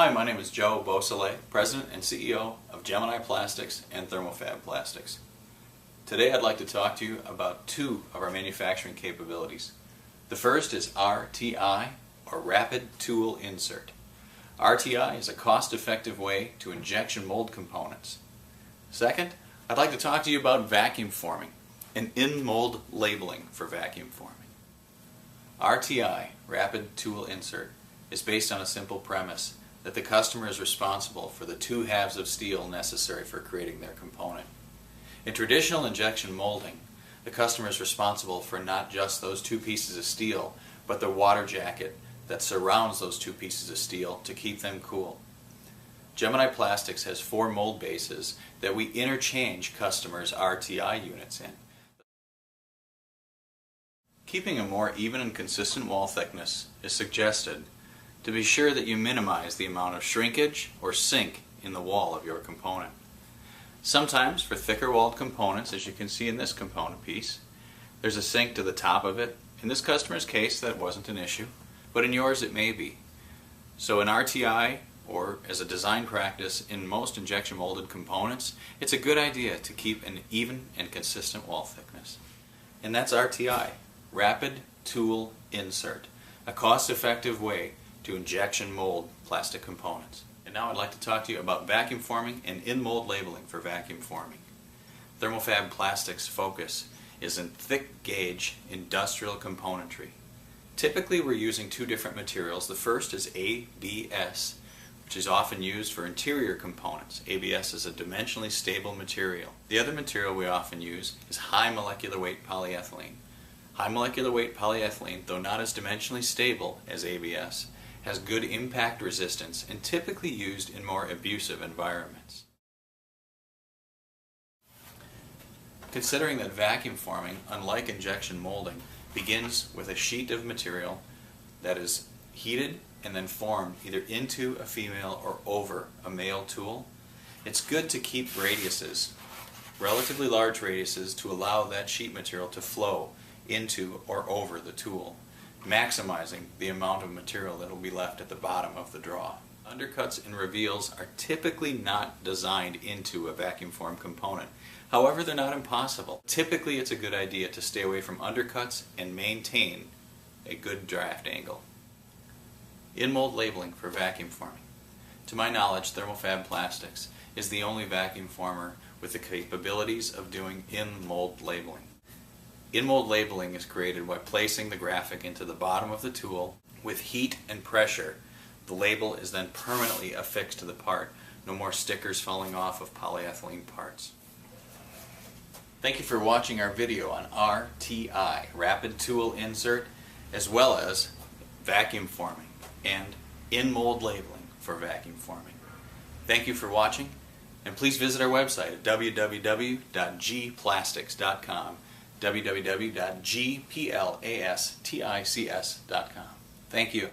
Hi, my name is Joe Beausoleil, President and CEO of Gemini Plastics and Thermofab Plastics. Today I'd like to talk to you about two of our manufacturing capabilities. The first is RTI, or Rapid Tool Insert. RTI is a cost-effective way to injection mold components. Second, I'd like to talk to you about vacuum forming and in-mold labeling for vacuum forming. RTI, Rapid Tool Insert, is based on a simple premise that the customer is responsible for the two halves of steel necessary for creating their component. In traditional injection molding, the customer is responsible for not just those two pieces of steel, but the water jacket that surrounds those two pieces of steel to keep them cool. Gemini Plastics has 4 mold bases that we interchange customers' RTI units in. Keeping a more even and consistent wall thickness is suggested to be sure that you minimize the amount of shrinkage or sink in the wall of your component. Sometimes for thicker walled components, as you can see in this component piece, there's a sink to the top of it. In this customer's case that wasn't an issue, but in yours it may be. So in RTI, or as a design practice in most injection molded components, it's a good idea to keep an even and consistent wall thickness. And that's RTI, Rapid Tool Insert, a cost-effective way to injection mold plastic components. And now I'd like to talk to you about vacuum forming and in-mold labeling for vacuum forming. Thermofab Plastics' focus is in thick gauge industrial componentry. Typically we're using 2 different materials. The first is ABS, which is often used for interior components. ABS is a dimensionally stable material. The other material we often use is high molecular weight polyethylene. High molecular weight polyethylene, though not as dimensionally stable as ABS, has good impact resistance and typically used in more abusive environments. Considering that vacuum forming, unlike injection molding, begins with a sheet of material that is heated and then formed either into a female or over a male tool, it's good to keep radiuses, relatively large radiuses, to allow that sheet material to flow into or over the tool, maximizing the amount of material that will be left at the bottom of the draw. Undercuts and reveals are typically not designed into a vacuum form component. However, they're not impossible. Typically it's a good idea to stay away from undercuts and maintain a good draft angle. In-mold labeling for vacuum forming. To my knowledge, Thermofab Plastics is the only vacuum former with the capabilities of doing in-mold labeling. In-mold labeling is created by placing the graphic into the bottom of the tool. With heat and pressure, the label is then permanently affixed to the part. No more stickers falling off of polyethylene parts. Thank you for watching our video on RTI, Rapid Tool Insert, as well as vacuum forming and in-mold labeling for vacuum forming. Thank you for watching, and please visit our website at www.gplastics.com, www.gplastics.com. Thank you.